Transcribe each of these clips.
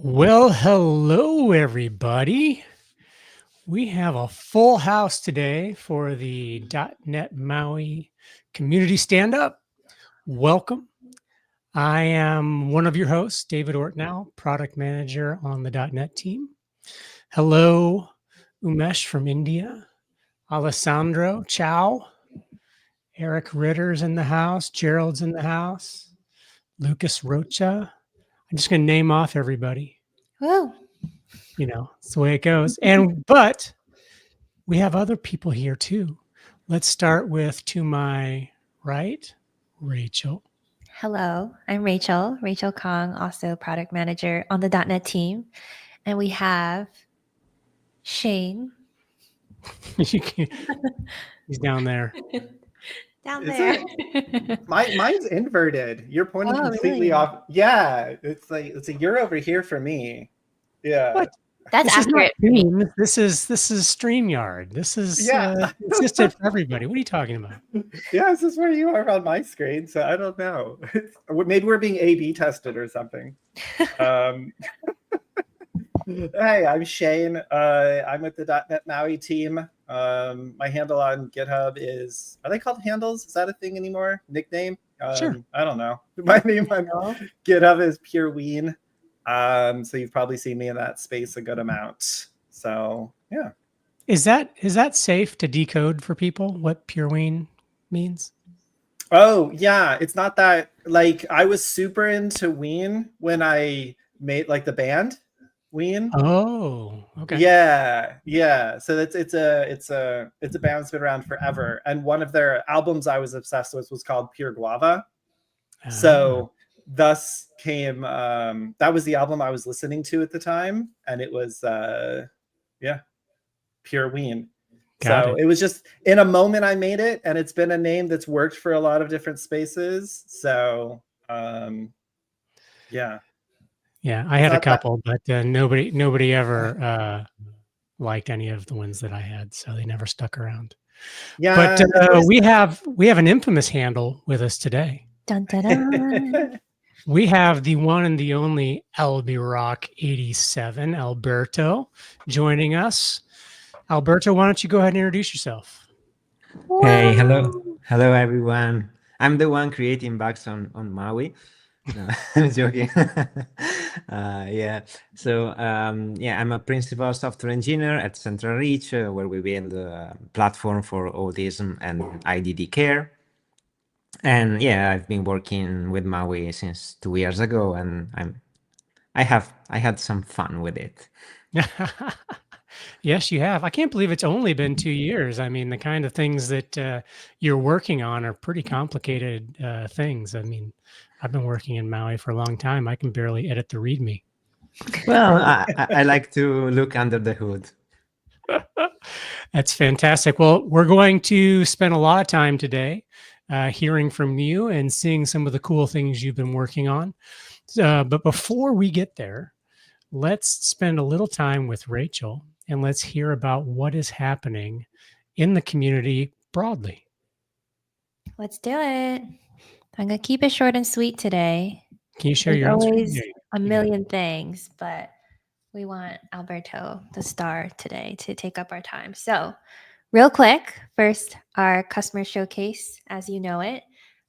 Well, hello, everybody. We have a full house today for the .NET MAUI Community Stand-Up. Welcome. I am one of your hosts, David Ortinau, Product Manager on the .NET team. Hello, Umesh from India, Alessandro, ciao. Eric Ritter's in the house, Gerald's in the house, Lucas Rocha. I'm just going to name off everybody. Whoa. You know, it's the way it goes. But we have other people here too. Let's start with to my right, Rachel. Hello, I'm Rachel Kang, also product manager on the .NET team. And we have Shane. He's down there. Down Is there. Mine's inverted. You're pointing completely really? off. Yeah, it's a you're over here for me. Yeah. What? That's This accurate. is not Teams. This is StreamYard. This is consistent for everybody. What are you talking about? Yeah, this is where you are on my screen, so I don't know. Maybe we're being A/B tested or something. Hey, I'm Shane. I'm with the .NET MAUI team. My handle on GitHub is, are they called handles? Is that a thing anymore? Nickname? Sure. I don't know. My name on GitHub is Pure Ween. So you've probably seen me in that space a good amount. So yeah. Is that safe to decode for people what Pure Ween means? Oh yeah, it's not that, like, I was super into Ween when I made like the band Ween. Oh, okay. Yeah. So it's a band that's been around forever, and one of their albums I was obsessed with was called Pure Guava. So thus came that was the album I was listening to at the time, and it was Pure Ween. So it was just in a moment I made it, and it's been a name that's worked for a lot of different spaces. So yeah. Yeah, I had a couple, but nobody ever liked any of the ones that I had, so they never stuck around. Yeah, but we have an infamous handle with us today. Dun, dun, dun. We have the one and the only LBRock87, Alberto, joining us. Alberto, why don't you go ahead and introduce yourself? Hey, hello everyone. I'm the one creating bugs on Maui. No, I'm joking. Yeah. So I'm a principal software engineer at Central Reach, where we build a platform for autism and IDD care. And yeah, I've been working with Maui since 2 years ago, and I had some fun with it. Yes, you have. I can't believe it's only been 2 years. I mean, the kind of things that you're working on are pretty complicated things. I mean, I've been working in Maui for a long time. I can barely edit the README. Well, I like to look under the hood. That's fantastic. Well, we're going to spend a lot of time today hearing from you and seeing some of the cool things you've been working on. But before we get there, let's spend a little time with Rachel and let's hear about what is happening in the community broadly. Let's do it. I'm going to keep it short and sweet today. Can you share your always a million things, but we want Alberto, the star today, to take up our time. So real quick, first, our customer showcase, as you know it,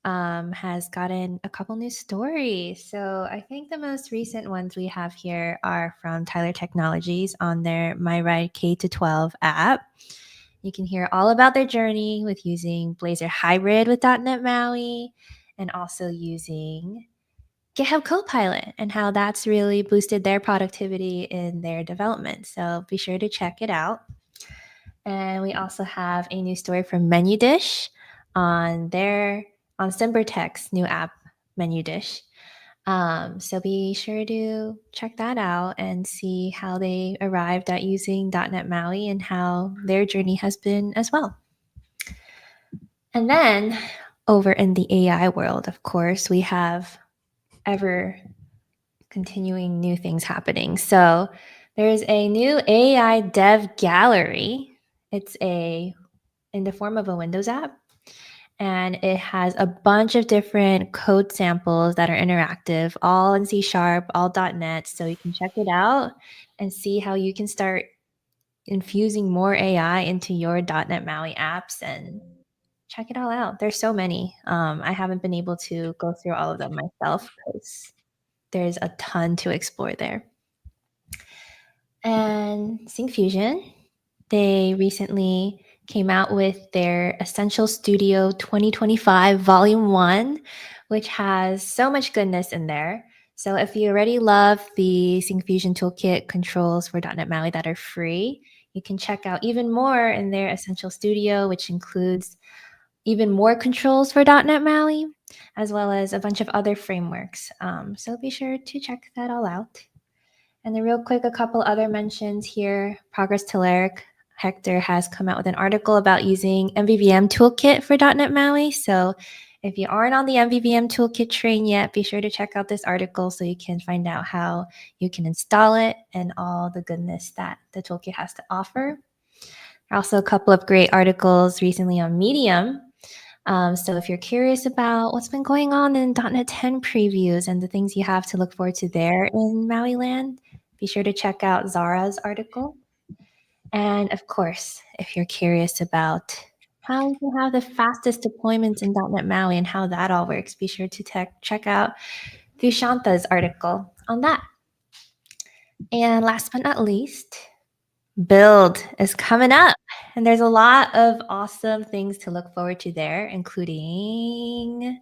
has gotten a couple new stories. So I think the most recent ones we have here are from Tyler Technologies on their My Ride K-12 app. You can hear all about their journey with using Blazor Hybrid with .NET MAUI and also using GitHub Copilot and how that's really boosted their productivity in their development. So be sure to check it out. And we also have a new story from Menu Dish on Symbertech's new app, Menu Dish. So be sure to check that out and see how they arrived at using .NET MAUI and how their journey has been as well. And then over in the AI world, of course, we have ever continuing new things happening. So there's a new AI dev gallery. It's in the form of a Windows app. and it has a bunch of different code samples that are interactive, all in C#, all .NET. So you can check it out and see how you can start infusing more AI into your .NET MAUI apps and check it all out. There's so many. I haven't been able to go through all of them myself because there's a ton to explore there. And Syncfusion, they recently came out with their Essential Studio 2025 Volume 1, which has so much goodness in there. So if you already love the Syncfusion Toolkit controls for .NET MAUI that are free, you can check out even more in their Essential Studio, which includes even more controls for .NET MAUI, as well as a bunch of other frameworks. So be sure to check that all out. And then real quick, a couple other mentions here. Progress Telerik, Hector has come out with an article about using MVVM Toolkit for .NET MAUI. So if you aren't on the MVVM Toolkit train yet, be sure to check out this article so you can find out how you can install it and all the goodness that the toolkit has to offer. Also, a couple of great articles recently on Medium. So if you're curious about what's been going on in .NET 10 previews and the things you have to look forward to there in Maui land, be sure to check out Zara's article. And of course, if you're curious about how you can have the fastest deployments in .NET MAUI and how that all works, be sure to check out Dushanta's article on that. And last but not least, Build is coming up, and there's a lot of awesome things to look forward to there, including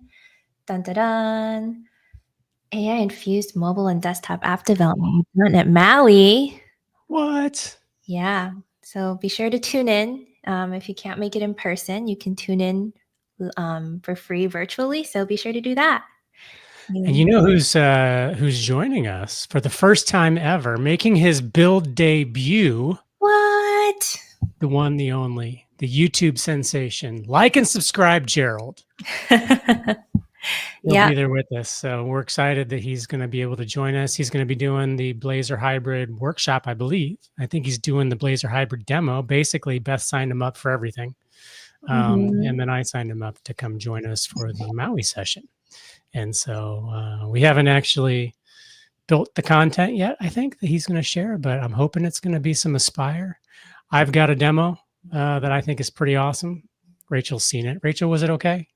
AI-infused mobile and desktop app development at MAUI. What? Yeah, so be sure to tune in. If you can't make it in person, you can tune in for free virtually, so be sure to do that. And you know who's joining us for the first time ever, making his Build debut? What? The one, the only, the YouTube sensation. Like and subscribe, Gerald. He'll be there with us. So we're excited that he's going to be able to join us. He's going to be doing the Blazor Hybrid workshop, I believe. I think he's doing the Blazor Hybrid demo. Basically, Beth signed him up for everything. And then I signed him up to come join us for the Maui session. And so we haven't actually built the content yet, I think, that he's going to share, but I'm hoping it's going to be some Aspire. I've got a demo that I think is pretty awesome. Rachel's seen it. Rachel, was it okay?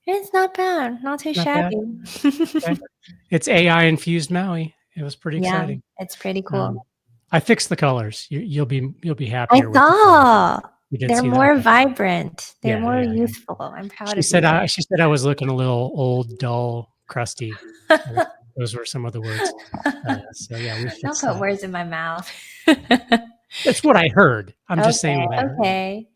It's not bad. Not too shabby. Okay. It's AI-infused Maui. It was pretty exciting. It's pretty cool. I fixed the colors. You'll be happier. I saw. They're more that. vibrant. They're more youthful. I'm proud of you. She said I was looking a little old, dull, crusty. Those were some of the words. So yeah, we fixed Don't put words in my mouth. That's what I heard. I'm just saying what I heard. Okay.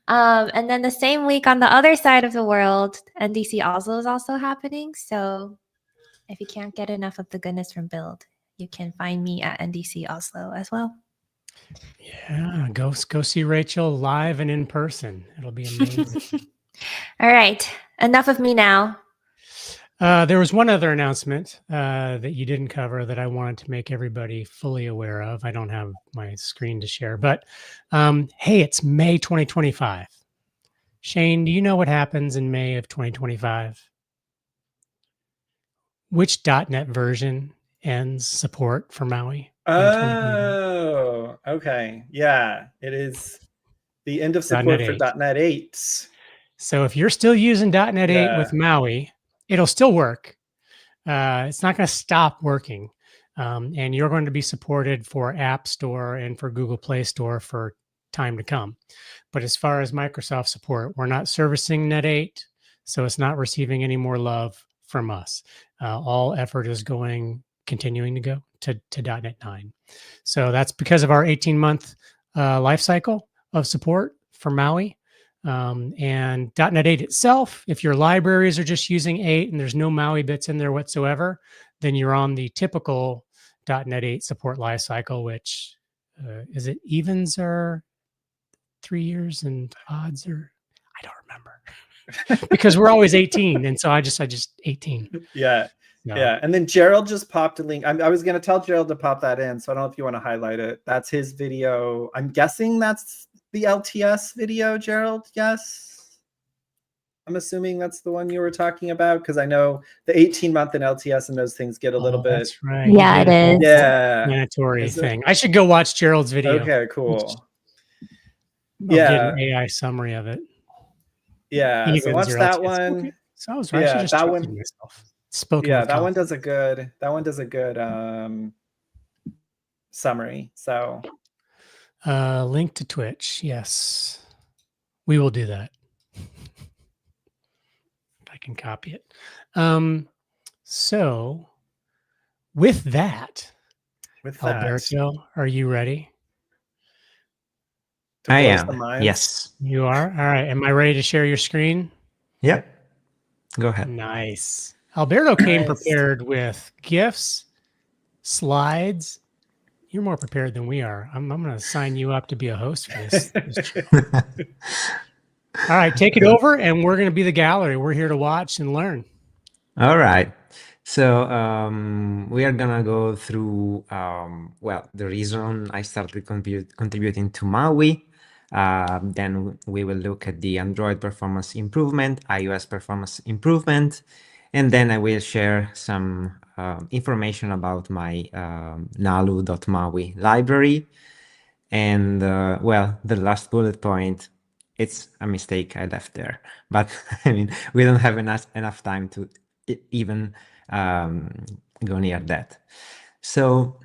And then the same week on the other side of the world, NDC Oslo is also happening. So if you can't get enough of the goodness from Build, you can find me at NDC Oslo as well. Yeah, go see Rachel live and in person. It'll be amazing. All right. Enough of me now. There was one other announcement that you didn't cover that I wanted to make everybody fully aware of. I don't have my screen to share, but hey, it's May 2025. Shane, do you know what happens in May of 2025? Which .NET version ends support for Maui? Oh, okay. Yeah, it is the end of support for .NET 8. So if you're still using .NET 8 with Maui, it'll still work. It's not going to stop working. And you're going to be supported for App Store and for Google Play Store for time to come. But as far as Microsoft support, we're not servicing .NET 8, so it's not receiving any more love from us. All effort is continuing to go to .NET 9. So that's because of our 18-month life cycle of support for Maui. And .NET 8 itself, if your libraries are just using 8 and there's no Maui bits in there whatsoever, then you're on the typical .NET 8 support lifecycle, which is it evens or 3 years and odds are, I don't remember because we're always 18. And so I just 18. Yeah. No. Yeah. And then Gerald just popped a link. I was going to tell Gerald to pop that in. So I don't know if you want to highlight it. That's his video. I'm guessing that's the LTS video, Gerald. Yes. I'm assuming that's the one you were talking about, because I know the 18-month in LTS and those things get a little bit. That's right. Yeah, it is. Yeah. Mandatory Is it? thing. I should go watch Gerald's video. Okay, cool. I'll get Yeah. an AI summary of it. Yeah. Even So watch zero that LTS. one. Okay. So I was right. I Yeah, should just that trusted one. myself. Spoken Yeah, with that one confidence. does a good summary. So Link to Twitch. Yes, we will do that. If I can copy it. So with that, Alberto, are you ready? I am. Yes. You are? All right. Am I ready to share your screen? Yep. Go ahead. Nice. Alberto came prepared with GIFs, slides. You're more prepared than we are. I'm going to sign you up to be a host for this. All right, take it over, and we're going to be the gallery. We're here to watch and learn. All right. So we are gonna go through well, the reason I started contributing to MAUI. Then we will look at the Android performance improvement, iOS performance improvement, and then I will share some information about my Nalu.Maui library. And well, the last bullet point, it's a mistake I left there, but I mean, we don't have enough time to even go near that. So,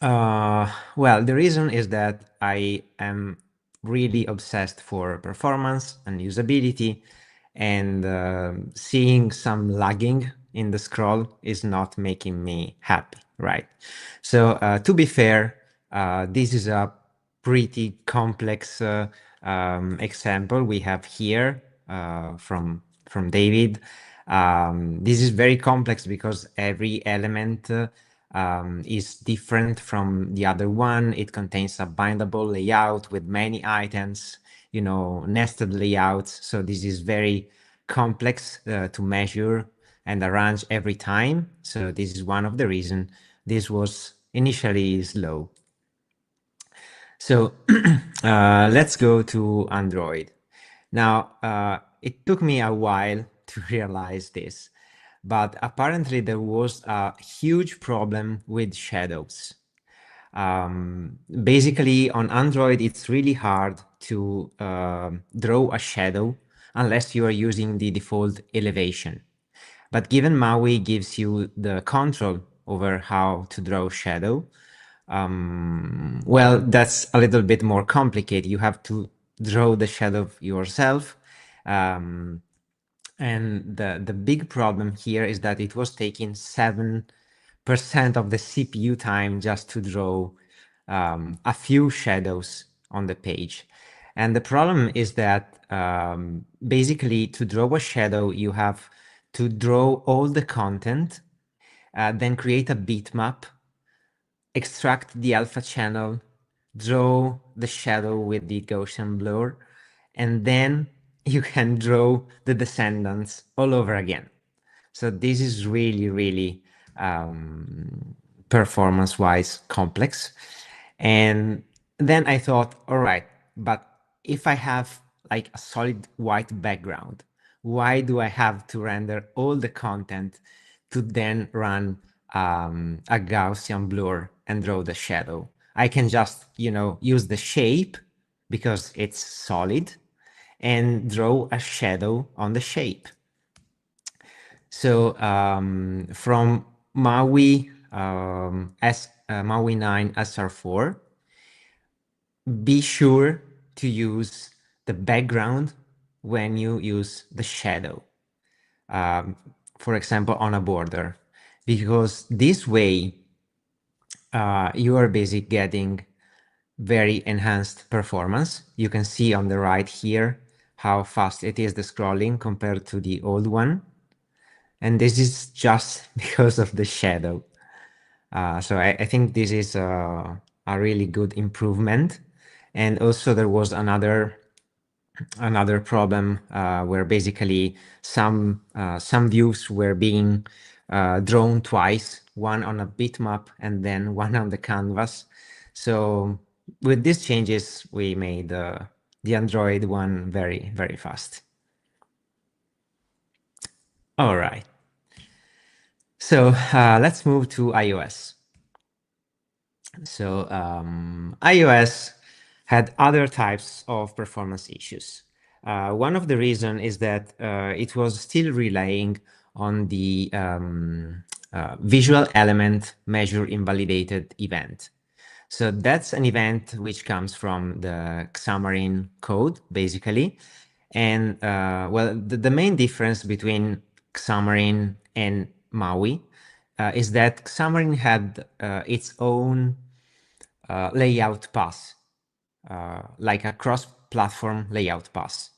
well, the reason is that I am really obsessed for performance and usability, and seeing some lagging in the scroll is not making me happy, right? So to be fair, this is a pretty complex example we have here from David. This is very complex because every element is different from the other one. It contains a bindable layout with many items, you know, nested layouts. So this is very complex to measure and arrange every time. So this is one of the reasons this was initially slow. So let's go to Android. Now, it took me a while to realize this, but apparently there was a huge problem with shadows. Basically, on Android, it's really hard to draw a shadow unless you are using the default elevation. But given MAUI gives you the control over how to draw shadow, well, that's a little bit more complicated. You have to draw the shadow yourself. And the big problem here is that it was taking 7% of the CPU time just to draw a few shadows on the page. And the problem is that basically to draw a shadow, you have to draw all the content, then create a bitmap, extract the alpha channel, draw the shadow with the Gaussian blur, and then you can draw the descendants all over again. So this is really, really performance-wise complex. And then I thought, all right, but if I have like a solid white background, why do I have to render all the content to then run a Gaussian blur and draw the shadow? I can just, you know, use the shape because it's solid and draw a shadow on the shape. So from MAUI MAUI 9 SR4, be sure to use the background when you use the shadow, for example, on a border, because this way you are basically getting very enhanced performance. You can see on the right here how fast it is the scrolling compared to the old one. And this is just because of the shadow. So I think this is a really good improvement. And also there was another problem where basically some views were being drawn twice, one on a bitmap and then one on the canvas. So with these changes, we made the Android one very, very fast. All right. So let's move to iOS. So iOS had other types of performance issues. One of the reasons is that it was still relying on the visual element measure invalidated event. So that's an event which comes from the Xamarin code, basically. And well, the main difference between Xamarin and MAUI is that Xamarin had its own layout path, like a cross-platform layout path.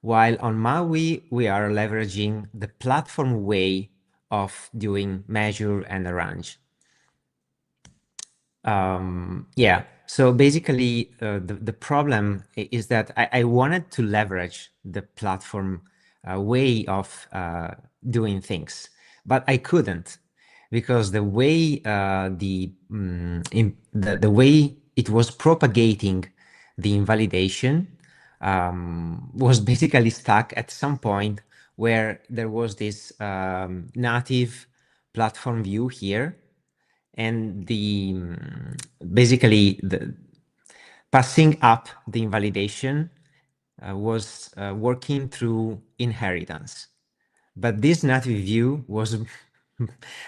While on MAUI, we are leveraging the platform way of doing measure and arrange. Yeah, so basically the problem is that I wanted to leverage the platform way of doing things, but I couldn't because the way the way it was propagating the invalidation was basically stuck at some point where there was this native platform view here, and the basically the passing up the invalidation was working through inheritance. But this native view was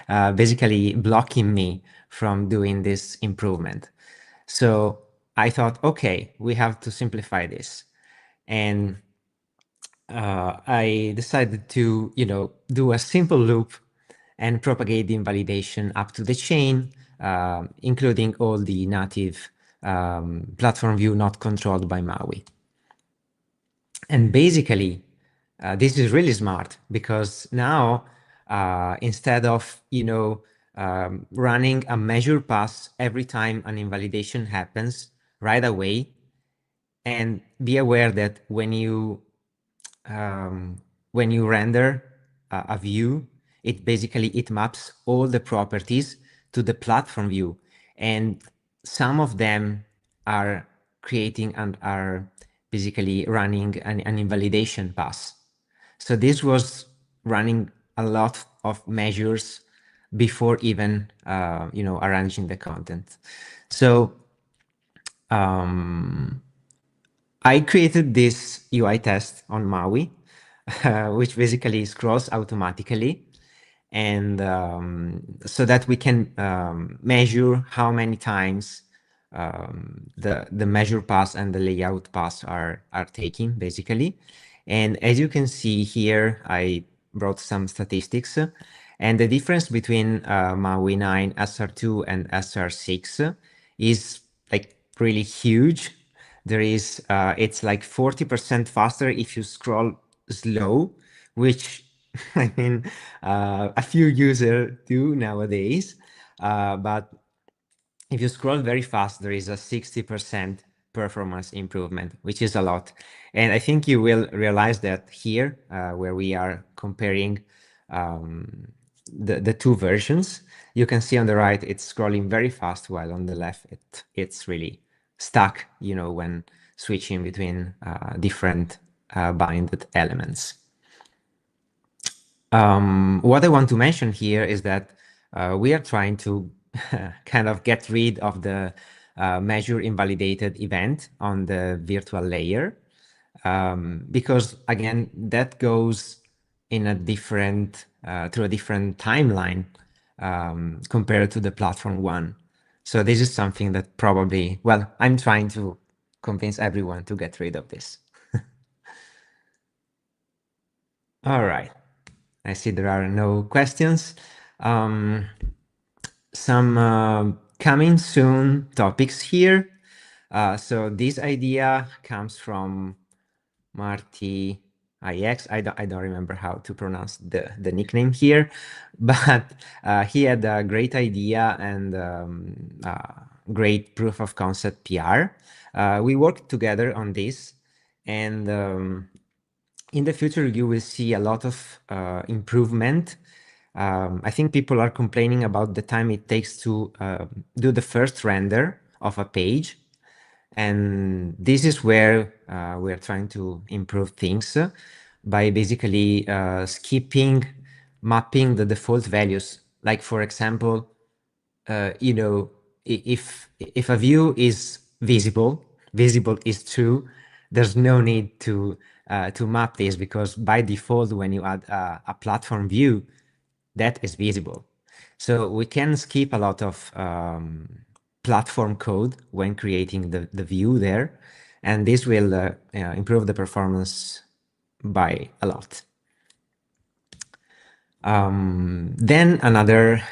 basically blocking me from doing this improvement. So I thought, okay, we have to simplify this. And I decided to, do a simple loop and propagate the invalidation up to the chain, including all the native platform view not controlled by MAUI. And basically, this is really smart because now instead of running a measure pass every time an invalidation happens right away, and be aware that when you render a view, it maps all the properties to the platform view, and some of them are creating and are basically running an invalidation pass. So this was running a lot of measures before even arranging the content. So I created this UI test on MAUI, which basically scrolls automatically, and so that we can measure how many times the measure pass and the layout pass are taking, basically. And as you can see here, I brought some statistics, and the difference between MAUI 9, SR2, and SR6 is like really huge. There is, it's like 40% faster if you scroll slow, which I mean, a few users do nowadays. But if you scroll very fast, there is a 60% performance improvement, which is a lot. And I think you will realize that here, where we are comparing the two versions, you can see on the right, it's scrolling very fast, while on the left, it's really stuck, when switching between different binded elements. What I want to mention here is that we are trying to kind of get rid of the measure invalidated event on the virtual layer, because again, that goes in a different, through a different timeline compared to the platform one. So this is something that probably, well, I'm trying to convince everyone to get rid of this. All right. I see there are no questions. Some coming soon topics here. So this idea comes from Marty IX. I don't remember how to pronounce the nickname here, but he had a great idea and great proof of concept PR. We worked together on this, and in the future, you will see a lot of improvement. I think people are complaining about the time it takes to do the first render of a page. And this is where we're trying to improve things by basically skipping mapping the default values. Like for example, you know, if a view is visible is true, there's no need to map this, because by default, when you add a platform view, that is visible. So we can skip a lot of platform code when creating the view there, and this will improve the performance by a lot. Then another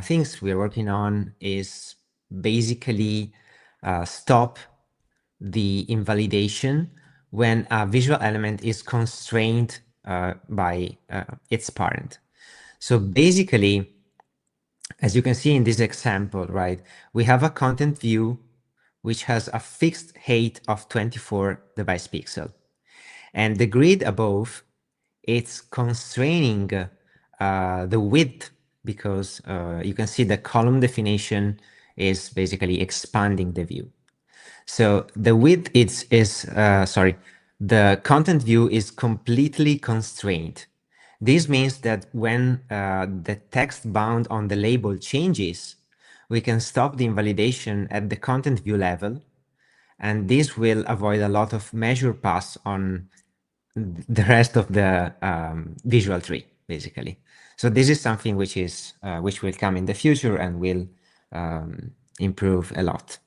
things we're working on is basically stop the invalidation when a visual element is constrained by its parent. So basically, as you can see in this example, right, we have a content view which has a fixed height of 24 device pixel. And the grid above, it's constraining the width, because you can see the column definition is basically expanding the view. So the width the content view is completely constrained. This means that when the text bound on the label changes, we can stop the invalidation at the content view level, and this will avoid a lot of measure pass on the rest of the visual tree, basically. So this is something which is which will come in the future and will improve a lot.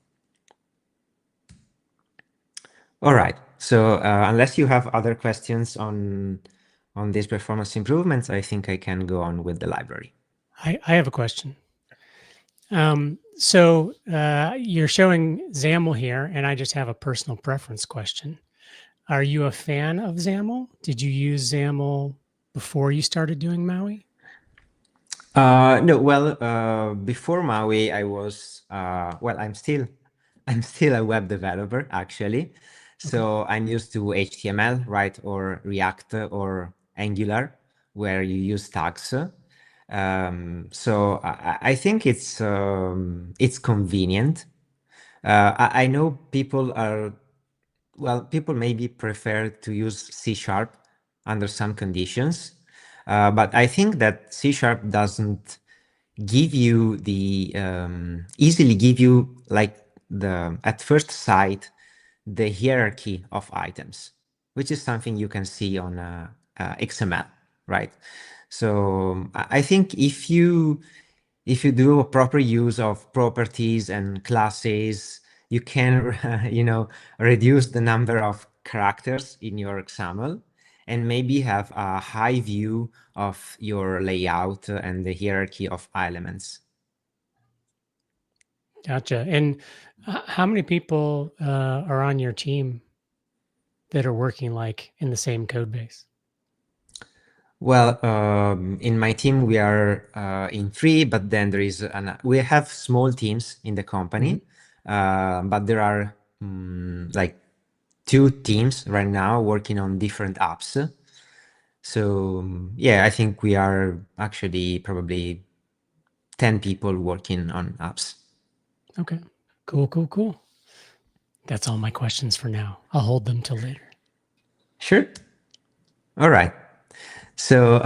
All right. So unless you have other questions on these performance improvements, I think I can go on with the library. I have a question. So you're showing XAML here, and I just have a personal preference question. Are you a fan of XAML? Did you use XAML before you started doing MAUI? No, well, before MAUI, I was well, I'm still a web developer, actually. So I'm used to HTML, right, or React or Angular, where you use tags. So I think it's convenient. I know people maybe prefer to use C# under some conditions, but I think that C# doesn't give you the easily give you, like, the at first sight, the hierarchy of items, which is something you can see on XML, right? So I think if you do a proper use of properties and classes, you can reduce the number of characters in your XAML, and maybe have a high view of your layout and the hierarchy of elements. Gotcha. And how many people are on your team that are working like in the same code base? Well, in my team, we are in 3, but then there is we have small teams in the company, but there are like 2 teams right now working on different apps. So yeah, I think we are actually probably 10 people working on apps. Okay, cool. That's all my questions for now. I'll hold them till later. Sure. All right. So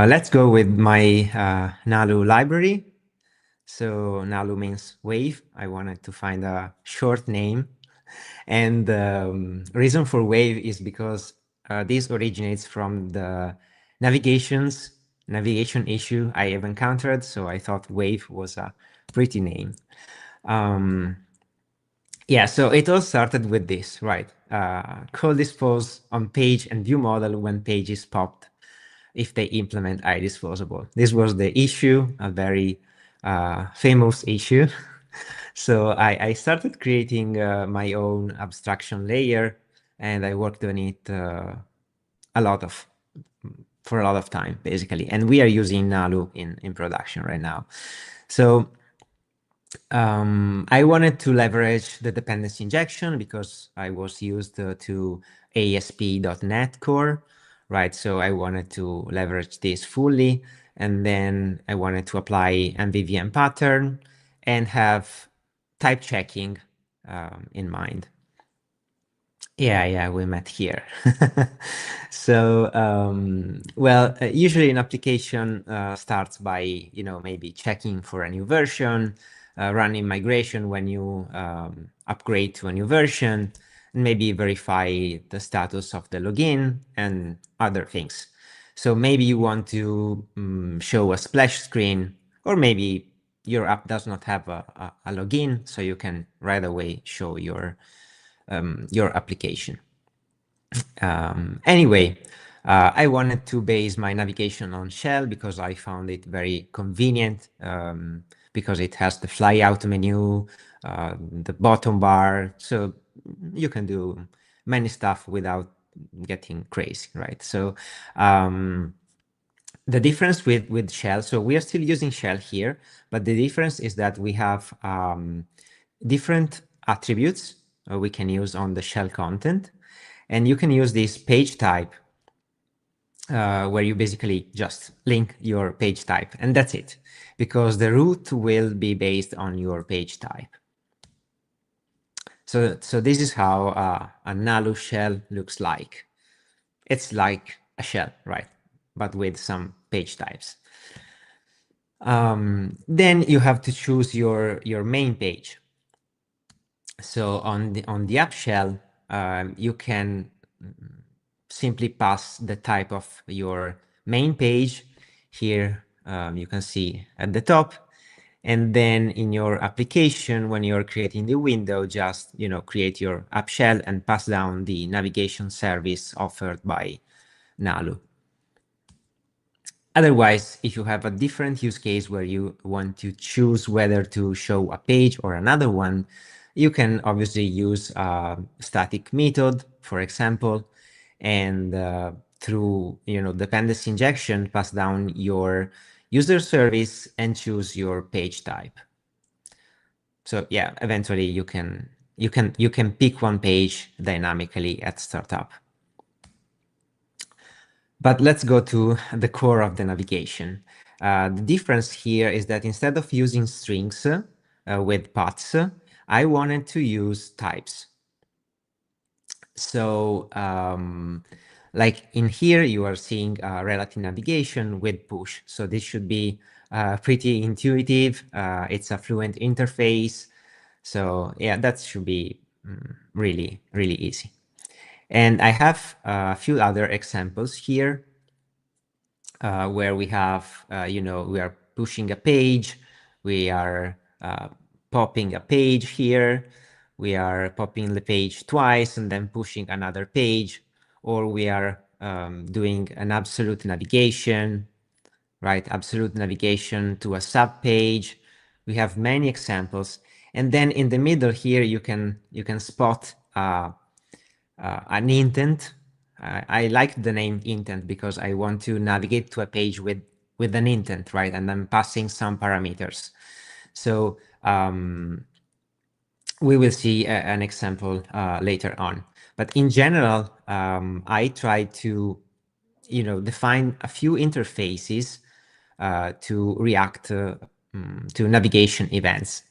let's go with my Nalu library. So Nalu means wave. I wanted to find a short name. And the reason for wave is because this originates from the navigation issue I have encountered. So I thought wave was a pretty name. Yeah, so it all started with this, right? Call dispose on page and view model when page is popped if they implement iDisposable. This was the issue, a very famous issue. So I started creating my own abstraction layer, and I worked on it for a lot of time, basically. And we are using Nalu in production right now. So I wanted to leverage the dependency injection because I was used to ASP.NET Core, right? So I wanted to leverage this fully. And then I wanted to apply MVVM pattern and have type checking in mind. Yeah, we met here. So, well, usually an application starts by, maybe checking for a new version, running migration when you upgrade to a new version, and maybe verify the status of the login and other things. So maybe you want to show a splash screen, or maybe your app does not have a login, so you can right away show your application. Anyway, I wanted to base my navigation on Shell because I found it very convenient, because it has the fly out menu, the bottom bar, so you can do many stuff without getting crazy, right? So the difference with Shell, so we are still using Shell here, but the difference is that we have different attributes we can use on the Shell content. And you can use this page type where you basically just link your page type, and that's it, because the root will be based on your page type. So this is how a Nalu shell looks like. It's like a shell, right? But with some page types. Then you have to choose your main page. So on the app shell, you can simply pass the type of your main page here. You can see at the top, and then in your application, when you're creating the window, just create your app shell and pass down the navigation service offered by Nalu. Otherwise, if you have a different use case where you want to choose whether to show a page or another one, you can obviously use a static method, for example, and through dependency injection, pass down your user service and choose your page type. So yeah, eventually you can pick one page dynamically at startup. But let's go to the core of the navigation. The difference here is that instead of using strings with paths, I wanted to use types. So like in here, you are seeing relative navigation with push. So this should be pretty intuitive. It's a fluent interface. So yeah, that should be really, really easy. And I have a few other examples here where we have, we are pushing a page, we are popping a page here, we are popping the page twice and then pushing another page, or we are doing an absolute navigation, right? Absolute navigation to a sub page. We have many examples. And then in the middle here, you can spot an intent. I like the name intent because I want to navigate to a page with an intent, right? And I'm passing some parameters. So we will see an example later on. But in general, I try to define a few interfaces to react to navigation events.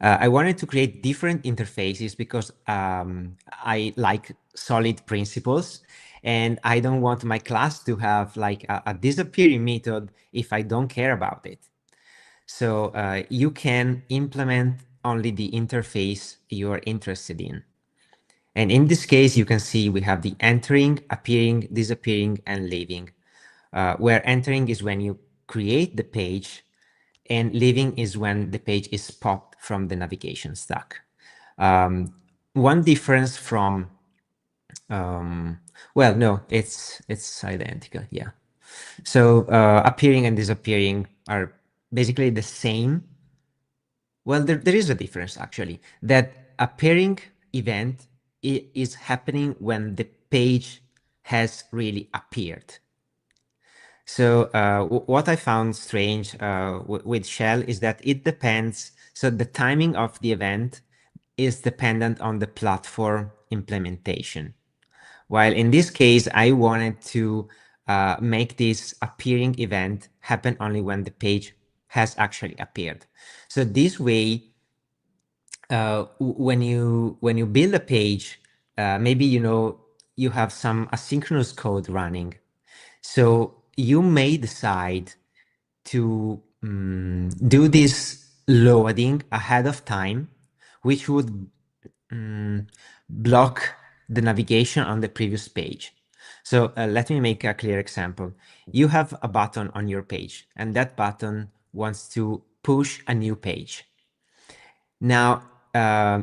I wanted to create different interfaces because I like solid principles, and I don't want my class to have like a disappearing method if I don't care about it. So you can implement only the interface you're interested in. And in this case, you can see we have the entering, appearing, disappearing, and leaving, where entering is when you create the page, and leaving is when the page is popped from the navigation stack. One difference from, well, no, it's identical, yeah. So appearing and disappearing are basically the same. Well, there is a difference actually, that appearing event is happening when the page has really appeared. So what I found strange with Shell is that it depends. So the timing of the event is dependent on the platform implementation. While in this case, I wanted to make this appearing event happen only when the page has actually appeared. So this way, when you build a page maybe, you have some asynchronous code running. So you may decide to do this loading ahead of time, which would block the navigation on the previous page. So let me make a clear example. You have a button on your page, and that button wants to push a new page. Now,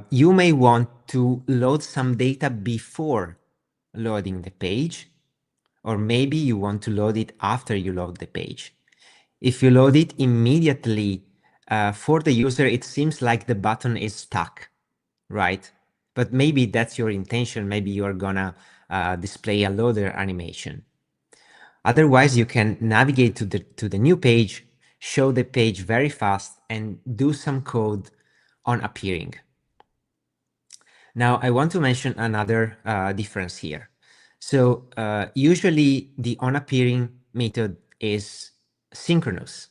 you may want to load some data before loading the page, or maybe you want to load it after you load the page. If you load it immediately, for the user, it seems like the button is stuck, right? But maybe that's your intention. Maybe you're gonna display a loader animation. Otherwise, you can navigate to the new page, show the page very fast, and do some code on appearing. Now, I want to mention another difference here. So usually the on appearing method is synchronous.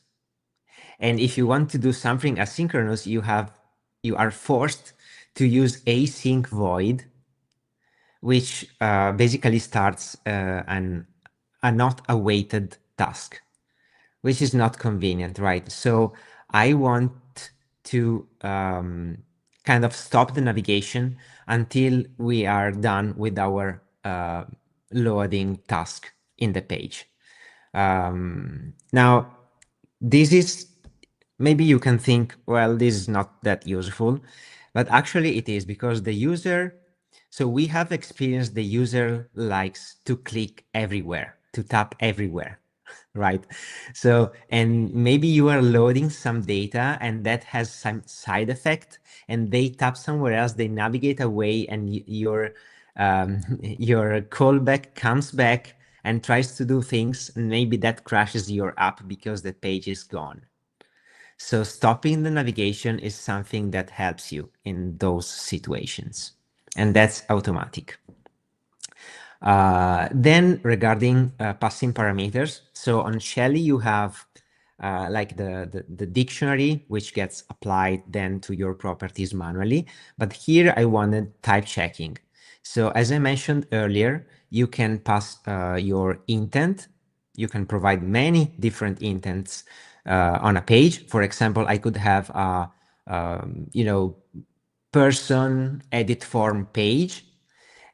And if you want to do something asynchronous, you are forced to use async void, which basically starts a not awaited task, which is not convenient, right? So I want to kind of stop the navigation until we are done with our loading task in the page. Now, this is, maybe you can think, well, this is not that useful, but actually it is, because the user, so we have experienced the user likes to click everywhere, to tap everywhere, right? So, and maybe you are loading some data and that has some side effect, and they tap somewhere else, they navigate away, and your callback comes back and tries to do things, and maybe that crashes your app because the page is gone. So stopping the navigation is something that helps you in those situations, and that's automatic. Then regarding passing parameters, so on Shelly you have like the dictionary, which gets applied then to your properties manually. But here I wanted type checking. So as I mentioned earlier, you can pass your intent. You can provide many different intents on a page. For example, I could have a person edit form page,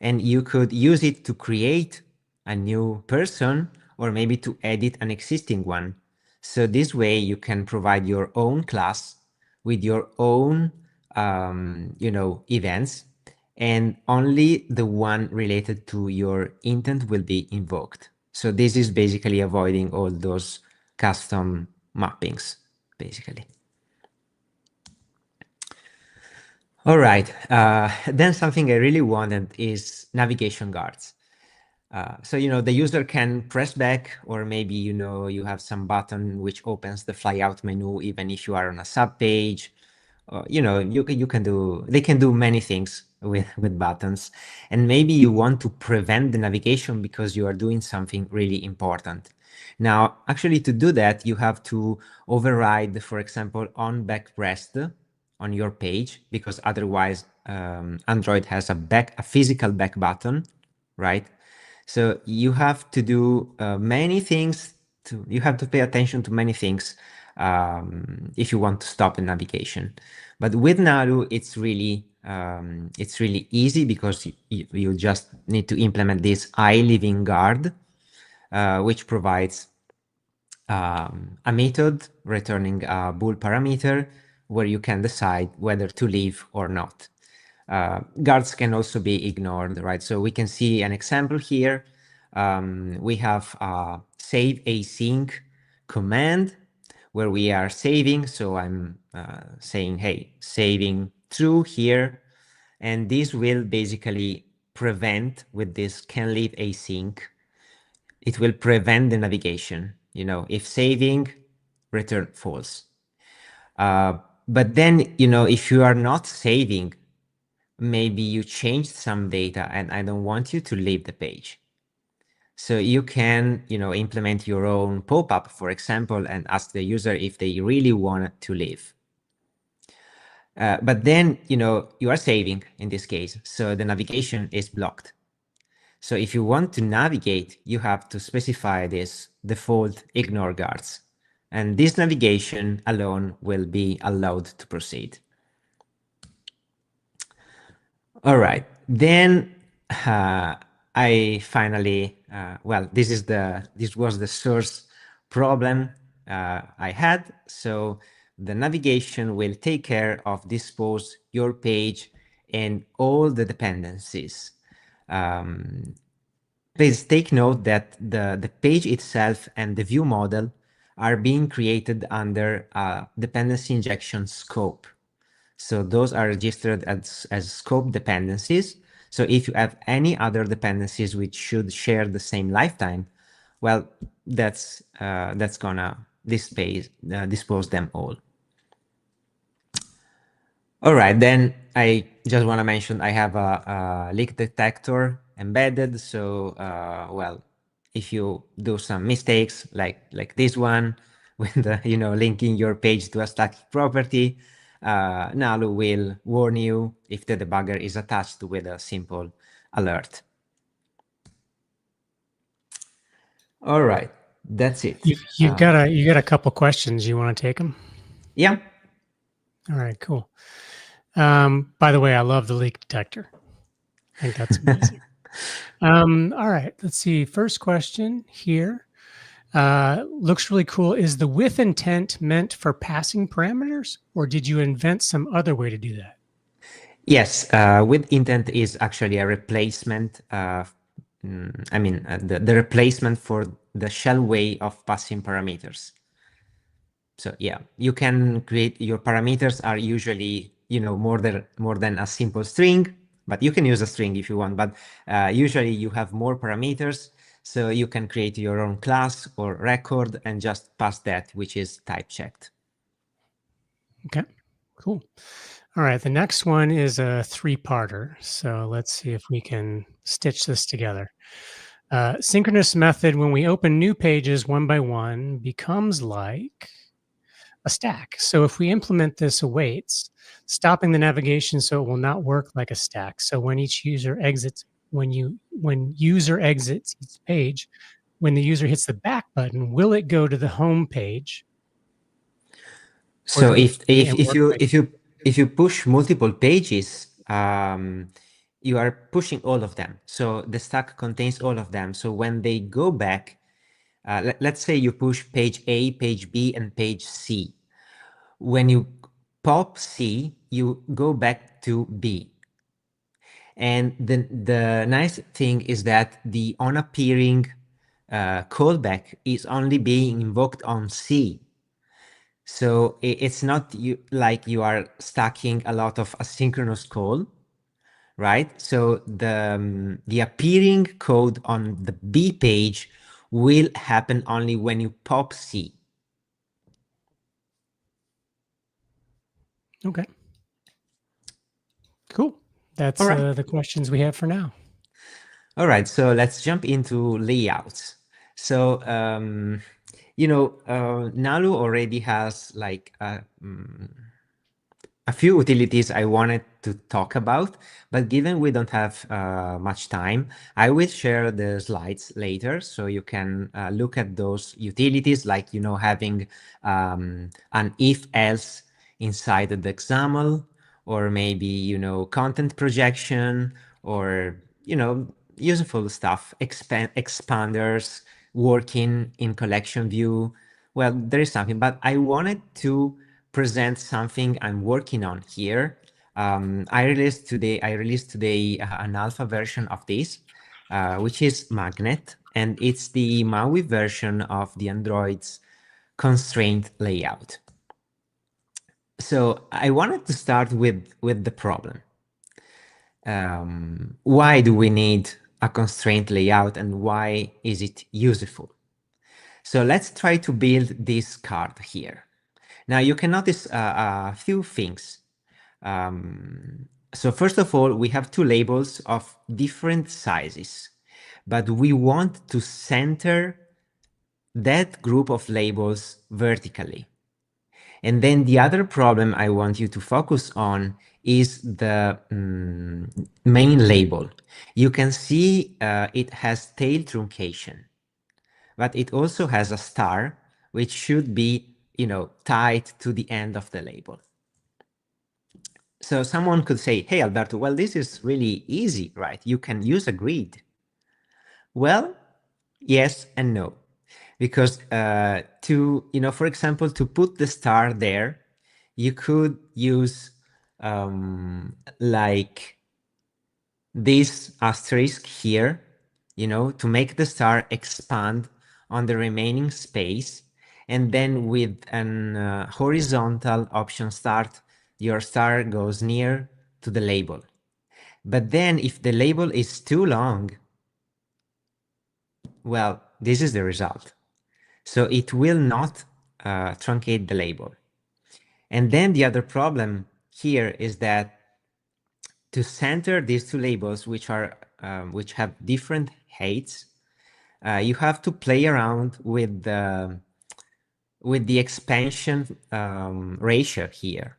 and you could use it to create a new person, or maybe to edit an existing one. So this way you can provide your own class with your own events, and only the one related to your intent will be invoked. So this is basically avoiding all those custom mappings, basically. All right, then something I really wanted is navigation guards. So, the user can press back, or maybe, you have some button which opens the flyout menu, even if you are on a sub page. They can do many things with buttons. And maybe you want to prevent the navigation because you are doing something really important. Now, actually, to do that, you have to override, for example, on back pressed on your page, because otherwise Android has a physical back button, right? So you have to do many things. You have to pay attention to many things if you want to stop the navigation. But with Nalu, it's really easy, because you just need to implement this iLeaving guard, which provides a method returning a bool parameter where you can decide whether to leave or not. Guards can also be ignored, right? So we can see an example here. We have a save async command where we are saving. So I'm saying, hey, saving true here. And this will basically prevent, with this can leave async, it will prevent the navigation. If saving, return false. But then, if you are not saving, maybe you changed some data and I don't want you to leave the page. So you can, implement your own pop-up, for example, and ask the user if they really want to leave. But then, you are saving in this case, so the navigation is blocked. So if you want to navigate, you have to specify this default ignore guards. And this navigation alone will be allowed to proceed. All right, then I finally, this was the source problem I had. So the navigation will take care of dispose your page and all the dependencies. Please take note that the page itself and the view model are being created under dependency injection scope. So those are registered as scope dependencies. So if you have any other dependencies which should share the same lifetime, well, that's gonna dispose them all. All right, then I just want to mention I have a leak detector embedded. So, if you do some mistakes like this one with the, linking your page to a static property, Nalu will warn you if the debugger is attached with a simple alert. All right, that's it. You got a couple questions. You want to take them? Yeah. All right, cool. By the way, I love the leak detector. I think that's amazing. All right, let's see. First question here. Looks really cool. Is the with intent meant for passing parameters, or did you invent some other way to do that? Yes, with intent is actually a replacement. The replacement for the shell way of passing parameters. So yeah, you can create your parameters are usually, more than a simple string, but you can use a string if you want, but usually you have more parameters. So you can create your own class or record and just pass that, which is type checked. Okay, cool. All right, the next one is a three-parter. So let's see if we can stitch this together. Synchronous method, when we open new pages one by one, becomes like a stack. So if we implement this awaits, stopping the navigation so it will not work like a stack. So when each user exits, when user exits each page, when the user hits the back button, will it go to the home page? So if you push multiple pages, you are pushing all of them. So the stack contains all of them. So when they go back, let's say you push page A, page B, and page C. When you pop C, you go back to B. And the nice thing is that the on-appearing callback is only being invoked on C. So it's not like you are stacking a lot of asynchronous call, right? So the appearing code on the B page will happen only when you pop C. Okay. Cool. That's right. The questions we have for now. All right, so let's jump into layouts. So, Nalu already has like a few utilities I wanted to talk about, but given we don't have much time, I will share the slides later so you can look at those utilities, like, having an if-else inside the XAML, or maybe, content projection, or, useful stuff, expanders, working in collection view. Well, there is something, but I wanted to present something I'm working on here. I released today an alpha version of this, which is Magnet, and it's the MAUI version of the Android's constraint layout. So I wanted to start with the problem. Why do we need a constraint layout, and why is it useful? So let's try to build this card here. Now you can notice a few things. So first of all, we have two labels of different sizes, but we want to center that group of labels vertically. And then the other problem I want you to focus on is the main label. You can see it has tail truncation, but it also has a star, which should be, tied to the end of the label. So someone could say, hey, Alberto, well, this is really easy, right? You can use a grid. Well, yes and no. Because for example, to put the star there, you could use like this asterisk here, to make the star expand on the remaining space. And then with an horizontal option start, your star goes near to the label. But then if the label is too long, well, this is the result. So it will not truncate the label. And then the other problem here is that to center these two labels, which have different heights, you have to play around with the expansion ratio here.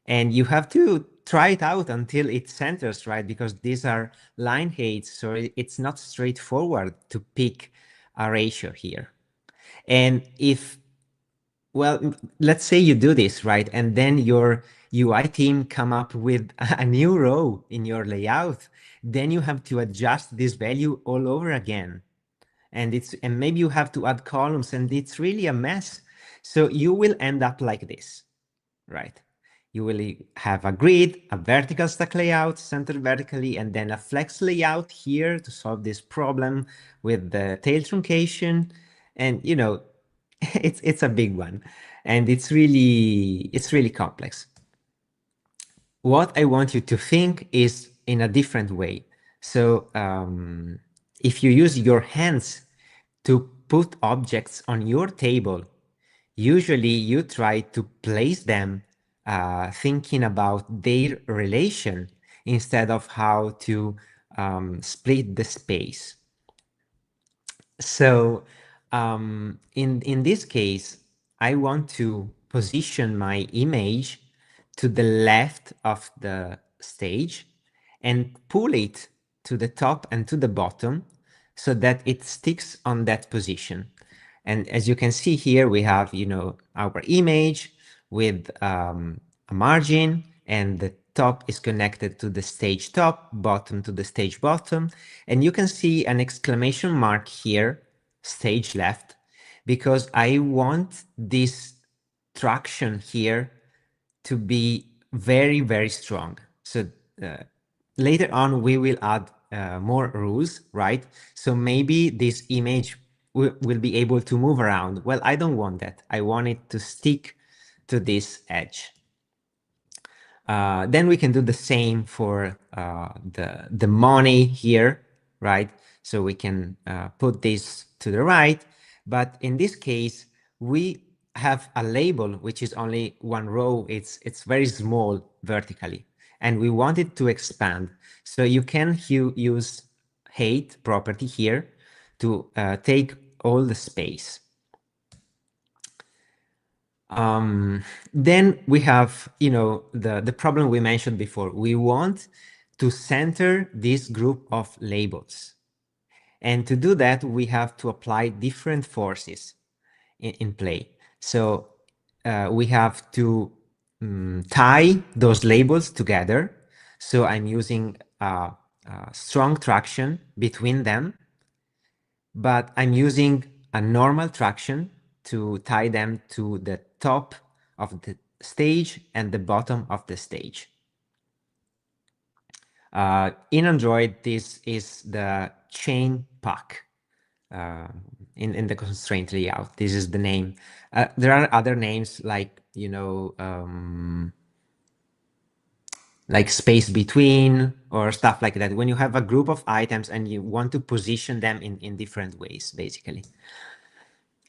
And you have to try it out until it centers, right? Because these are line heights, so it's not straightforward to pick a ratio here. And well, let's say you do this, right? And then your UI team come up with a new row in your layout. Then you have to adjust this value all over again. And maybe you have to add columns, and it's really a mess. So you will end up like this, right? You will have a grid, a vertical stack layout centered vertically, and then a flex layout here to solve this problem with the tail truncation. And it's a big one, and it's really complex. What I want you to think is in a different way. So if you use your hands to put objects on your table, usually you try to place them thinking about their relation instead of how to split the space. So in this case, I want to position my image to the left of the stage and pull it to the top and to the bottom so that it sticks on that position. And as you can see here, we have, our image with a margin, and the top is connected to the stage top, bottom to the stage bottom. And you can see an exclamation mark here, stage left, because I want this traction here to be very, very strong. So later on, we will add more rules, right? So maybe this image will be able to move around. Well, I don't want that. I want it to stick to this edge. Then we can do the same for the money here, right? So we can put this to the right. But in this case, we have a label which is only one row. It's very small vertically, and we want it to expand. So you can use height property here to take all the space. Then we have, the problem we mentioned before. We want to center this group of labels. And to do that, we have to apply different forces in play. So we have to tie those labels together. So I'm using a strong traction between them, but I'm using a normal traction to tie them to the top of the stage and the bottom of the stage. In Android, this is the chain pack in the constraint layout. This is the name. There are other names like, like space between or stuff like that. When you have a group of items and you want to position them in different ways, basically.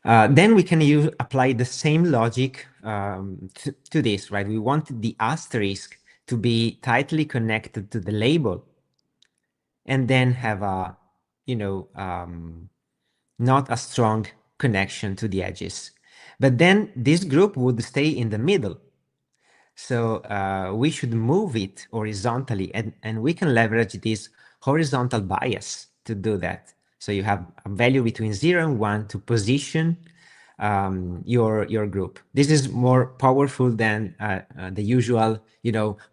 Then we can apply the same logic to this, right? We want the asterisk to be tightly connected to the label, and then have a, not a strong connection to the edges. But then this group would stay in the middle. So we should move it horizontally, and we can leverage this horizontal bias to do that. So you have a value between 0 and 1 to position your group. This is more powerful than the usual,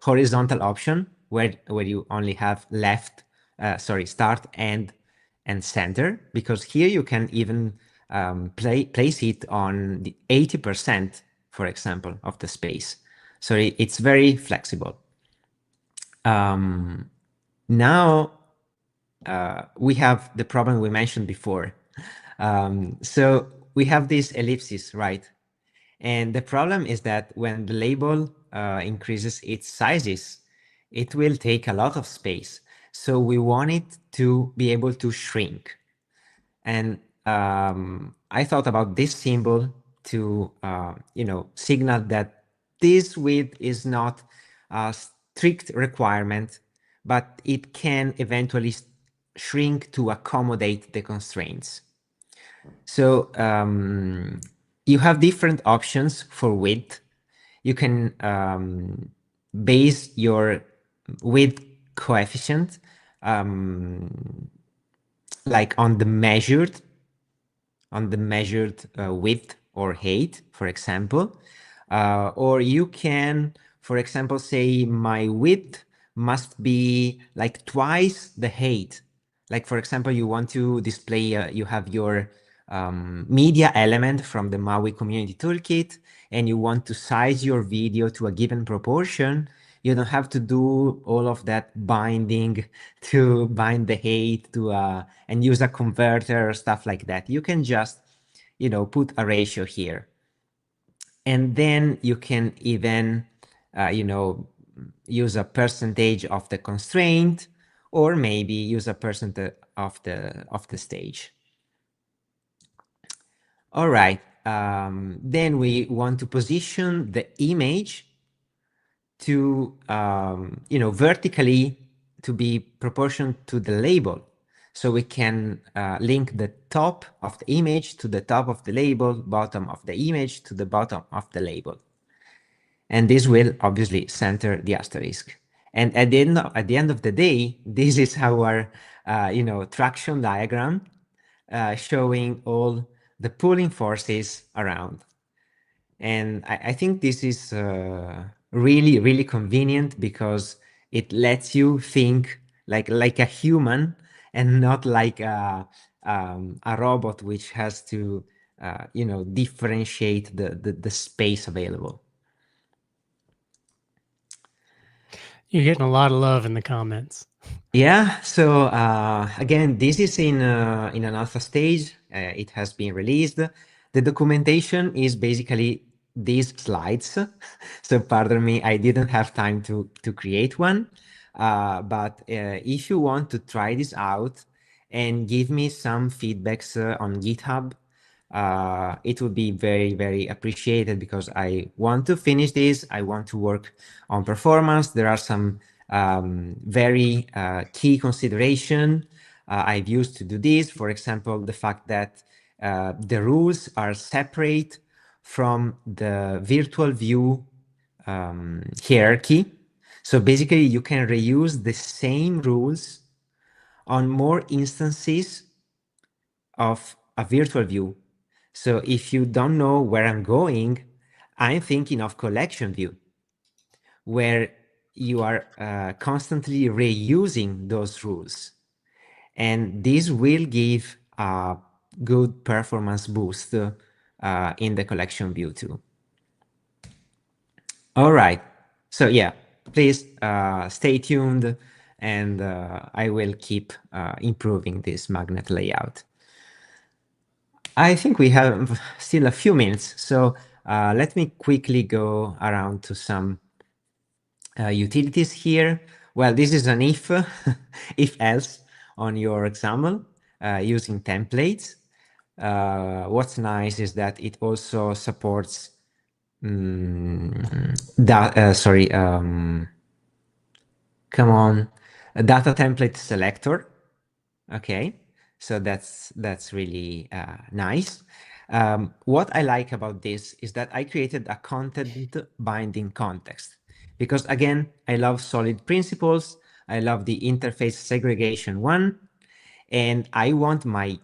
horizontal option where you only have left, start, end, and center, because here you can even place it on the 80%, for example, of the space. So it's very flexible. Now we have the problem we mentioned before. So we have these ellipses, right? And the problem is that when the label increases its sizes, it will take a lot of space. So we want it to be able to shrink. And I thought about this symbol to, signal that this width is not a strict requirement, but it can eventually shrink to accommodate the constraints. So you have different options for width. You can base your width coefficient like on the measured width or height, for example. Or you can, for example, say my width must be like twice the height. Like, for example, you want to display, you have your media element from the MAUI Community Toolkit, and you want to size your video to a given proportion. You don't have to do all of that binding to bind the height to and use a converter or stuff like that. You can just, put a ratio here. And then you can even, use a percentage of the constraint, or maybe use a percentage of the stage. All right. Then we want to position the image to, vertically to be proportional to the label. So we can link the top of the image to the top of the label, bottom of the image to the bottom of the label. And this will obviously center the asterisk. And at the end of the day, this is our, traction diagram showing all the pulling forces around. And I think this is really, really convenient because it lets you think like a human and not like a robot which has to, differentiate the space available. You're getting a lot of love in the comments. Yeah, so again, this is in an alpha stage. It has been released. The documentation is basically these slides. So pardon me, I didn't have time to create one. But if you want to try this out and give me some feedbacks on GitHub, it would be very, very appreciated because I want to finish this. I want to work on performance. There are some very key consideration I've used to do this. For example, the fact that the rules are separate from the virtual view hierarchy. So basically, you can reuse the same rules on more instances of a virtual view. So if you don't know where I'm going, I'm thinking of collection view, where you are constantly reusing those rules. And this will give a good performance boost in the collection view too. All right. So yeah, please stay tuned, and I will keep improving this magnet layout. I think we have still a few minutes, so let me quickly go around to some utilities here. Well, this is an if else on your example using templates. What's nice is that it also supports a data template selector. Okay, so that's really nice. What I like about this is that I created a content binding context because, again, I love solid principles. I love the interface segregation one, and I want my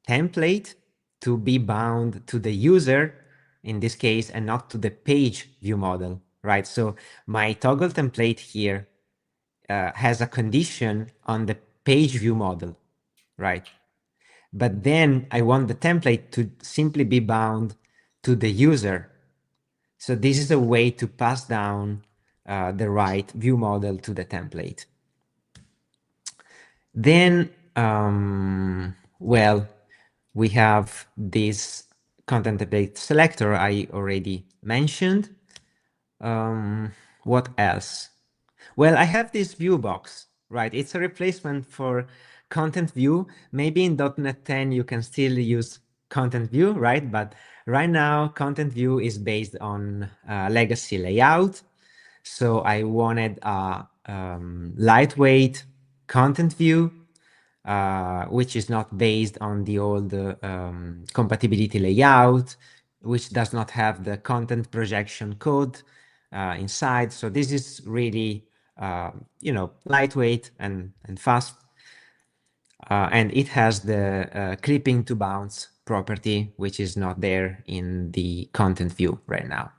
template to be bound to the user in this case and not to the page view model, right? So my toggle template here has a condition on the page view model, right? But then I want the template to simply be bound to the user. So this is a way to pass down the right view model to the template. Then, well, we have this content template selector I already mentioned. What else? Well, I have this view box, right? It's a replacement for content view. Maybe in .NET 10 you can still use content view, right? But right now content view is based on legacy layout. So I wanted a lightweight content view, which is not based on the old compatibility layout, which does not have the content projection code inside. So this is really, lightweight and fast. And it has the clipping to bounce property, which is not there in the content view right now.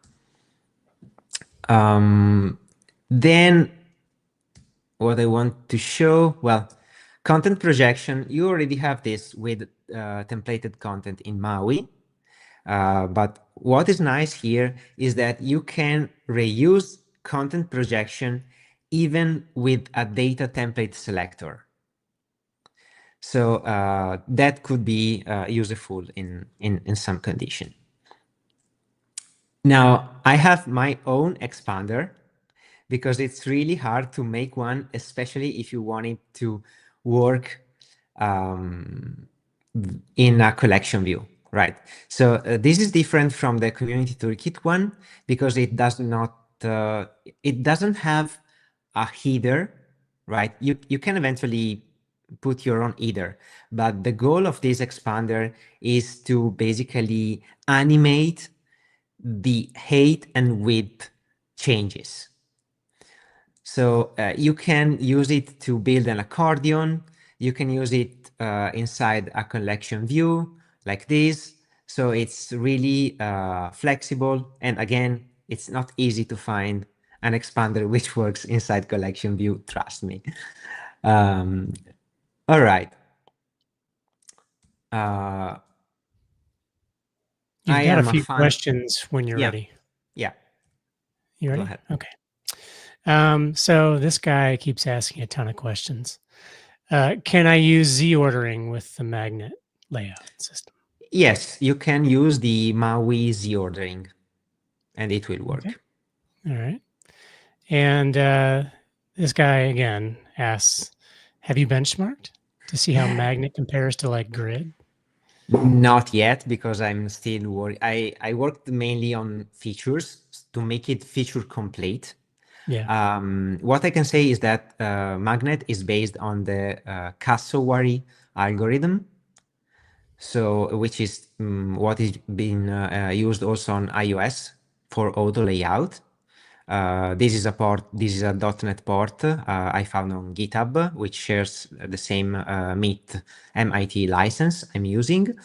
Then what I want to show, well, content projection, you already have this with templated content in MAUI. But what is nice here is that you can reuse content projection even with a data template selector. So that could be useful in some condition. Now, I have my own expander because it's really hard to make one, especially if you want it to work in a collection view, right? So this is different from the community toolkit one because it doesn't have a header, right? You can eventually put your own header, but the goal of this expander is to basically animate the height and width changes. So you can use it to build an accordion. You can use it inside a collection view like this. So it's really flexible. And again, it's not easy to find an expander which works inside collection view, trust me. All right. You've got a few questions when you're ready. Yeah. You ready? Go ahead. Okay. So this guy keeps asking a ton of questions. Can I use Z ordering with the magnet layout system? Yes, you can use the MAUI Z ordering and it will work. Okay. All right. And this guy again asks, have you benchmarked to see how magnet compares to like grid? Not yet, because I'm still worried. I worked mainly on features to make it feature complete. Yeah. What I can say is that magnet is based on the cassowary algorithm. So, which is what is being used also on iOS for auto layout. This is a .NET port I found on GitHub, which shares the same MIT license I'm using.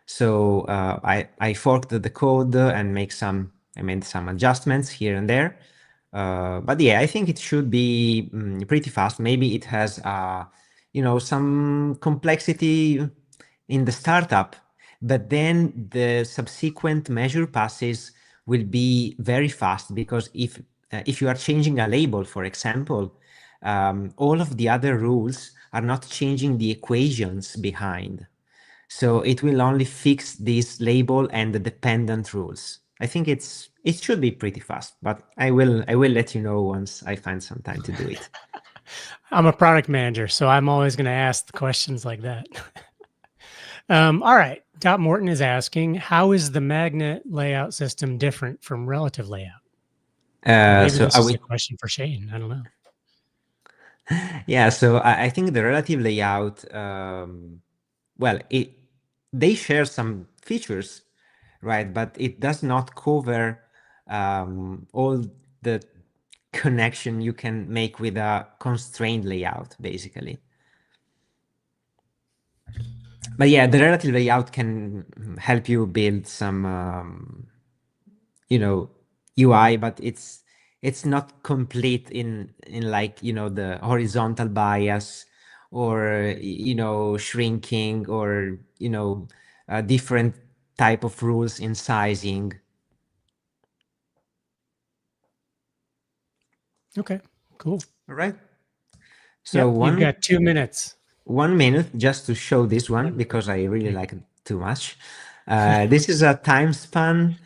So I forked the code and I made some adjustments here and there. But yeah, I think it should be pretty fast. Maybe it has some complexity in the startup, but then the subsequent measure passes will be very fast, because if you are changing a label, for example, all of the other rules are not changing the equations behind. So it will only fix this label and the dependent rules. I think it should be pretty fast, but I will let you know once I find some time to do it. I'm a product manager, so I'm always going to ask the questions like that. All right. Dot Morton is asking, how is the magnet layout system different from relative layout? Maybe so this is a question for Shane. I don't know. Yeah, so I think the relative layout, well, they share some features, right? But it does not cover all the connection you can make with a constrained layout, basically. But yeah, the relative layout can help you build some, UI, but it's not complete in like, the horizontal bias or, shrinking or, different type of rules in sizing. Okay, cool. All right. So Yep, you've got 2 minutes. 1 minute just to show this one because I really like it too much. This is a time span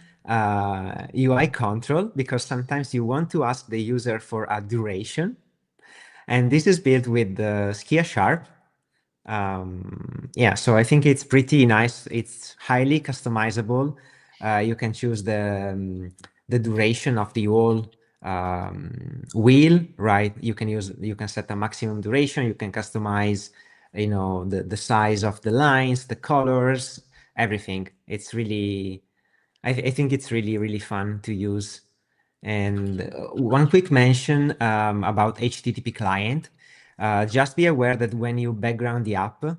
UI control because sometimes you want to ask the user for a duration. And this is built with the Skia Sharp. Yeah, so I think it's pretty nice. It's highly customizable. You can choose the duration of the whole wheel, right? You can set a maximum duration. You can customize, the size of the lines, the colors, everything. It's really, I think it's really, really fun to use. And one quick mention about HTTP client. Just be aware that when you background the app, on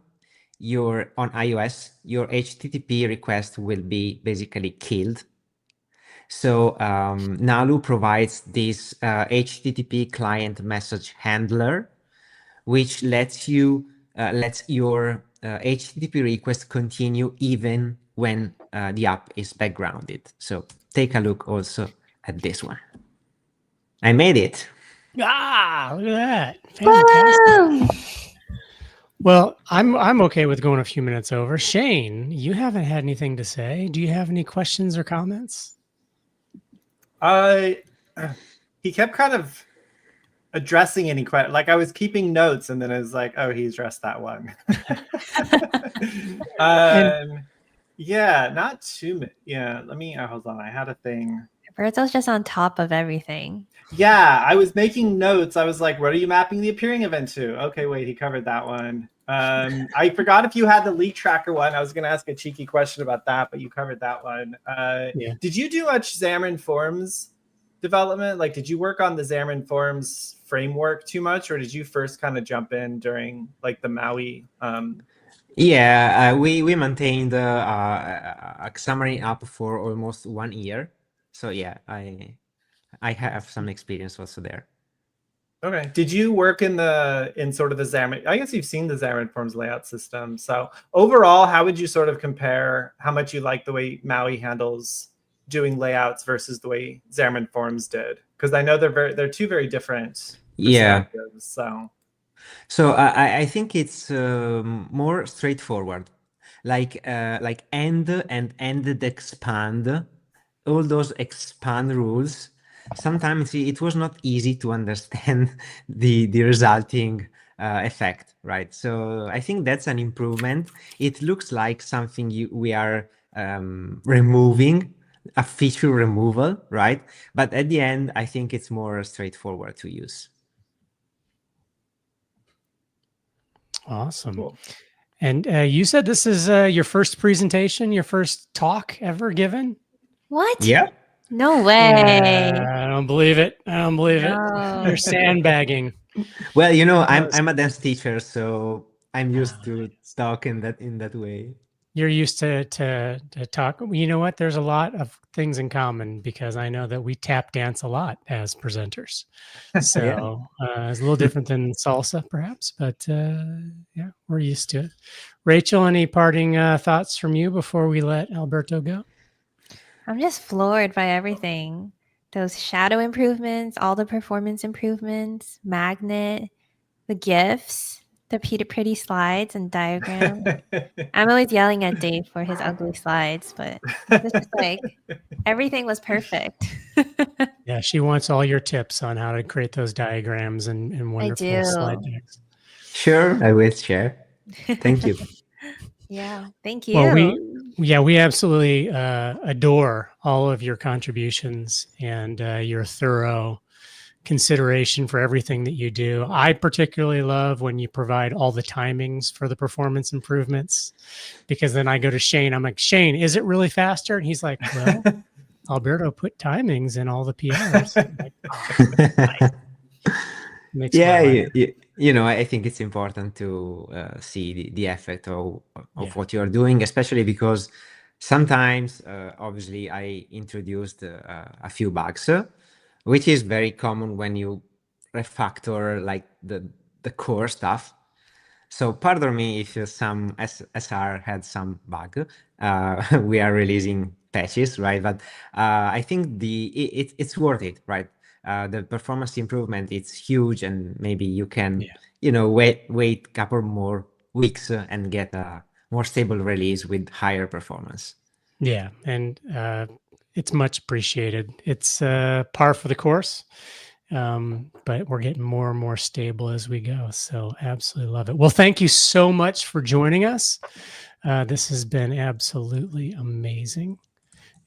iOS, your HTTP request will be basically killed. So Nalu provides this HTTP client message handler, which lets your HTTP request continue even when the app is backgrounded. So take a look also at this one. I made it. Ah, look at that. Fantastic. Woo! Well, I'm okay with going a few minutes over. Shane, you haven't had anything to say. Do you have any questions or comments? He kept kind of addressing any question. Like I was keeping notes, and then it was like, oh, he addressed that one. Yeah, not too many. Yeah, let me hold on. I had a thing. Alberto's just on top of everything. Yeah, I was making notes. I was like, what are you mapping the appearing event to? Okay, wait, he covered that one. I forgot if you had the leak tracker one. I was going to ask a cheeky question about that, but you covered that one. Yeah. Did you do much Xamarin Forms development? Like, did you work on the Xamarin Forms framework too much, or did you first kind of jump in during like the MAUI? Yeah, we maintained a Xamarin app for almost 1 year. So yeah, I have some experience also there. Okay. Did you work in sort of the Xamarin? I guess you've seen the Xamarin Forms layout system. So overall, how would you sort of compare how much you like the way MAUI handles doing layouts versus the way Xamarin Forms did? Because I know they're two very different perspectives. So I think it's more straightforward, like end and ended expand, all those expand rules. Sometimes it was not easy to understand the resulting effect, right? So I think that's an improvement. It looks like something we are removing, a feature removal, right? But at the end, I think it's more straightforward to use. Awesome. Cool. And you said this is your first presentation, your first talk ever given? What? Yeah. No way. Yeah, I don't believe it. I don't believe it. You're sandbagging. Well, I'm a dance teacher, so I'm used to talk in that way. You're used to talk. You know what? There's a lot of things in common because I know that we tap dance a lot as presenters. So it's a little different than salsa, perhaps, but yeah, we're used to it. Rachel, any parting thoughts from you before we let Alberto go? I'm just floored by everything. Those shadow improvements, all the performance improvements, magnet, the GIFs, the pretty slides and diagrams. I'm always yelling at Dave for his ugly slides, but it's just like everything was perfect. Yeah, she wants all your tips on how to create those diagrams and wonderful slide decks. Sure, I will share. Thank you. Yeah, thank you. Well, we absolutely adore all of your contributions and your thorough consideration for everything that you do. I particularly love when you provide all the timings for the performance improvements, because then I go to Shane. I'm like, Shane, is it really faster? And he's like, well, Alberto put timings in all the PRs. I'm like, oh, nice. Makes Yeah, my life. you know, I think it's important to see the effect of Yeah. what you're doing, especially because sometimes, obviously, I introduced a few bugs, which is very common when you refactor like the core stuff. So pardon me if some SR had some bug. We are releasing patches, right? But I think it's worth it, right? The performance improvement, it's huge, and maybe you can, you know, wait couple more weeks and get a more stable release with higher performance. Yeah, and it's much appreciated. It's par for the course, but we're getting more and more stable as we go. So absolutely love it. Well, thank you so much for joining us. This has been absolutely amazing,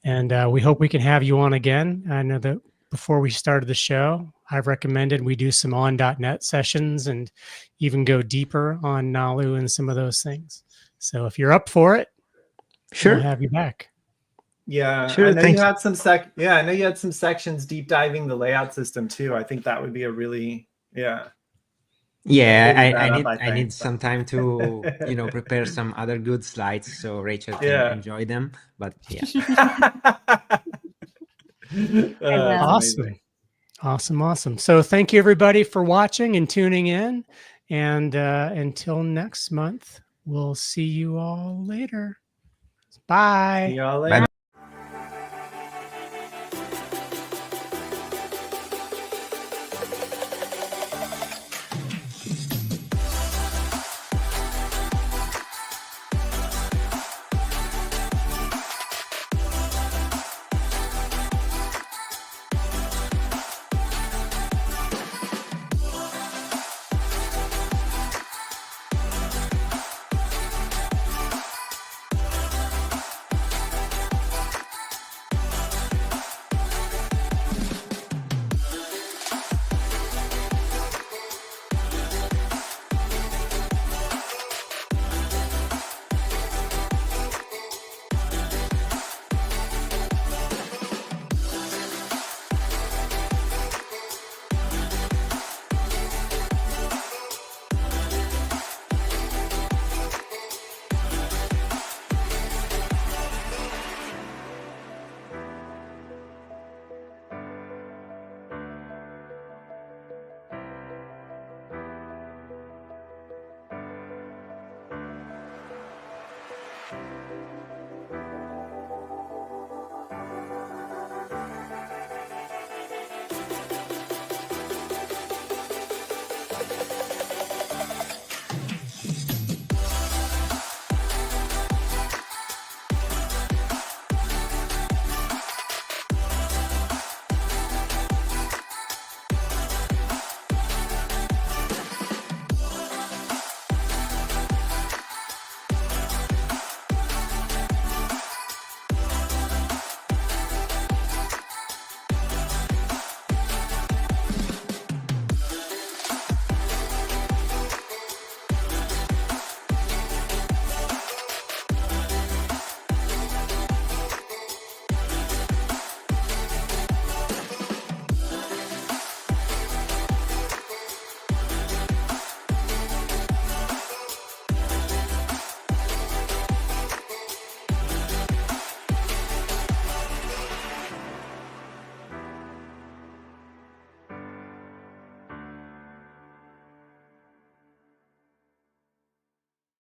and we hope we can have you on again. I know that before we started the show, I've recommended we do some on .NET sessions and even go deeper on Nalu and some of those things. So if you're up for it, Sure. we'll have you back. Yeah, Sure, I know thanks. you had some I know you had some sections deep diving the layout system too. I think that would be a really Yeah, build that I up, need think. some time to, you know, prepare some other good slides so Rachel can enjoy them. But yeah. Awesome. Awesome. So thank you everybody for watching and tuning in. And until next month, we'll see you all later. Bye. See y'all Bye. later.